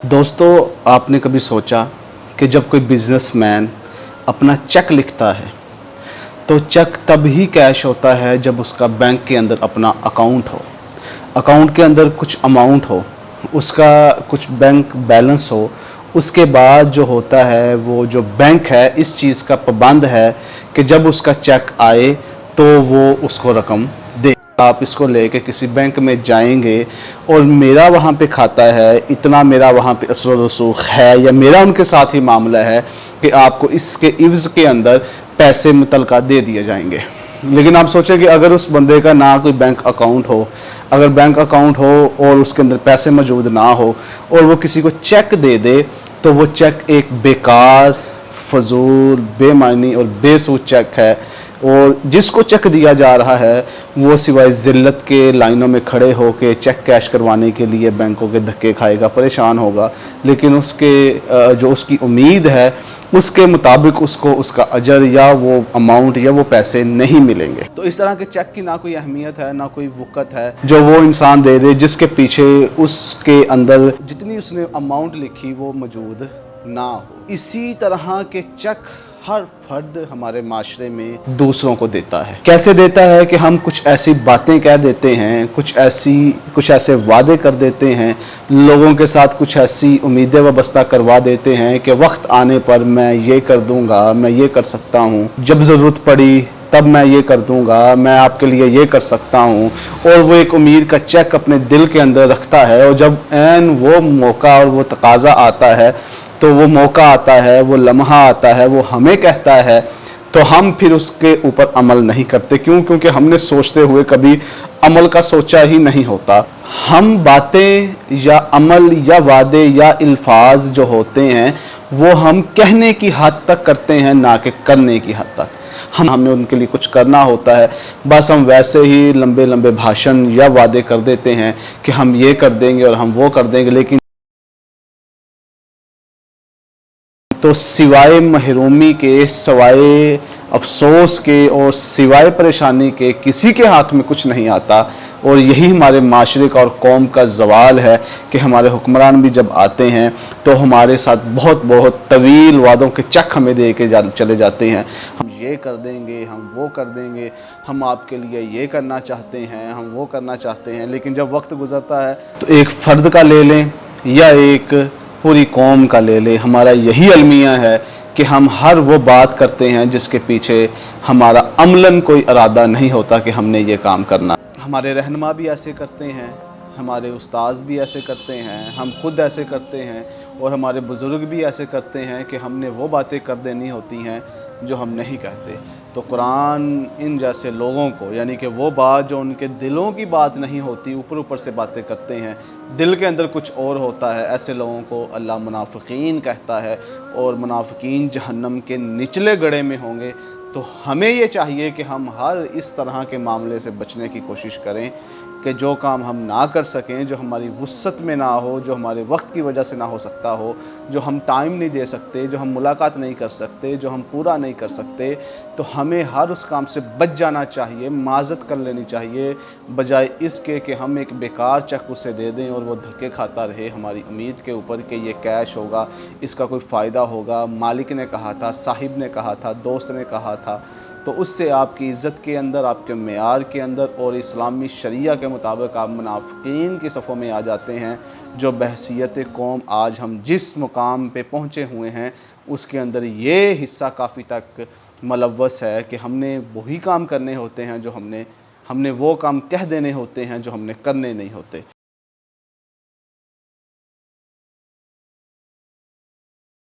दोस्तों, आपने कभी सोचा कि जब कोई बिजनेसमैन अपना चेक लिखता है तो चेक तब ही कैश होता है जब उसका बैंक के अंदर अपना अकाउंट हो, अकाउंट के अंदर कुछ अमाउंट हो, उसका कुछ बैंक बैलेंस हो। उसके बाद जो होता है वो जो बैंक है इस चीज़ का पाबंद है कि जब उसका चेक आए तो वो उसको रकम दे। आप इसको लेके किसी बैंक में जाएंगे और मेरा वहाँ पे खाता है, इतना मेरा वहाँ पे असर रसूख है या मेरा उनके साथ ही मामला है कि आपको इसके इव्ज़ के अंदर पैसे मुतलका दे दिए जाएंगे। लेकिन आप सोचें कि अगर उस बंदे का ना कोई बैंक अकाउंट हो, अगर बैंक अकाउंट हो और उसके अंदर पैसे मौजूद ना हो और वो किसी को चेक दे दे तो वो चेक एक बेकार, फजूल, बेमानी और बेसूद चेक है। और जिसको चेक दिया जा रहा है वो सिवाय ज़िल्लत के लाइनों में खड़े होकर चेक कैश करवाने के लिए बैंकों के धक्के खाएगा, परेशान होगा, लेकिन उसके जो उसकी उम्मीद है उसके मुताबिक उसको उसका अजर या वो अमाउंट या वो पैसे नहीं मिलेंगे। तो इस तरह के चेक की ना कोई अहमियत है, ना कोई वक़्त है जो वो इंसान दे दे जिसके पीछे उसके अंदर जितनी उसने अमाउंट लिखी वो मौजूद ना हो। इसी तरह के चेक हर फर्द हमारे माशरे में दूसरों को देता है। कैसे देता है कि हम कुछ ऐसी बातें कह देते हैं, कुछ ऐसे वादे कर देते हैं, लोगों के साथ कुछ ऐसी उम्मीदें वाबस्ता करवा देते हैं कि वक्त आने पर मैं ये कर दूंगा, मैं ये कर सकता हूँ, जब ज़रूरत पड़ी तब मैं ये कर दूंगा, मैं आपके लिए ये कर सकता हूँ। और वो एक उम्मीद का चेक अपने दिल के अंदर रखता है और जब ऐन वो मौका और वो तकाज़ा आता है, तो वो मौका आता है, वो लम्हा आता है, वो हमें कहता है, तो हम फिर उसके ऊपर अमल नहीं करते। क्यों? क्योंकि हमने सोचते हुए कभी अमल का सोचा ही नहीं होता। हम बातें या अमल या वादे या अल्फाज जो होते हैं वो हम कहने की हद तक करते हैं, ना कि करने की हद तक। हमें उनके लिए कुछ करना होता है, बस हम वैसे ही लंबे लंबे भाषण या वादे कर देते हैं कि हम ये कर देंगे और हम वो कर देंगे, लेकिन तो सिवाय महरूमी के, सिवाय अफसोस के और सिवाय परेशानी के किसी के हाथ में कुछ नहीं आता। और यही हमारे माशरे का और कौम का ज़वाल है कि हमारे हुक्मरान भी जब आते हैं तो हमारे साथ बहुत बहुत तवील वादों के चेक हमें दे के चले जाते हैं। हम ये कर देंगे, हम वो कर देंगे, हम आपके लिए ये करना चाहते हैं, हम वो करना चाहते हैं, लेकिन जब वक्त गुजरता है तो एक फ़र्द का ले लें या एक पूरी कौम का ले ले, हमारा यही अलमिया है कि हम हर वो बात करते हैं जिसके पीछे हमारा अमलन कोई इरादा नहीं होता कि हमने ये काम करना। हमारे रहनुमा भी ऐसे करते हैं, हमारे उस्ताद भी ऐसे करते हैं, हम खुद ऐसे करते हैं और हमारे बुज़ुर्ग भी ऐसे करते हैं कि हमने वो बातें कर देनी होती हैं जो हम नहीं कहते। तो कुरान इन जैसे लोगों को, यानी कि वो बात जो उनके दिलों की बात नहीं होती, ऊपर ऊपर से बातें करते हैं, दिल के अंदर कुछ और होता है, ऐसे लोगों को अल्लाह मुनाफिकीन कहता है और मुनाफिकीन जहन्नम के निचले गड़े में होंगे। तो हमें ये चाहिए कि हम हर इस तरह के मामले से बचने की कोशिश करें कि जो काम हम ना कर सकें, जो हमारी वुस्सत में ना हो, जो हमारे वक्त की वजह से ना हो सकता हो, जो हम टाइम नहीं दे सकते, जो हम मुलाकात नहीं कर सकते, जो हम पूरा नहीं कर सकते, तो हमें हर उस काम से बच जाना चाहिए, माज़रत कर लेनी चाहिए, बजाय इसके कि हम एक बेकार चेक उसे दे दें और वो धक्के खाता रहे हमारी उम्मीद के ऊपर कि ये कैश होगा, इसका कोई फ़ायदा होगा, मालिक ने कहा था, साहिब ने कहा था, दोस्त ने कहा था। तो उससे आपकी इज़्ज़त के अंदर, आपके मेयार के अंदर और इस्लामी शरिया के मुताबिक आप मुनाफिकीन की सफ़ों में आ जाते हैं। जो बहसीयत कौम आज हम जिस मुकाम पे पहुँचे हुए हैं उसके अंदर ये हिस्सा काफ़ी तक मुलव्वस है कि हमने वही काम करने होते हैं जो हमने वो काम कह देने होते हैं जो हमने करने नहीं होते।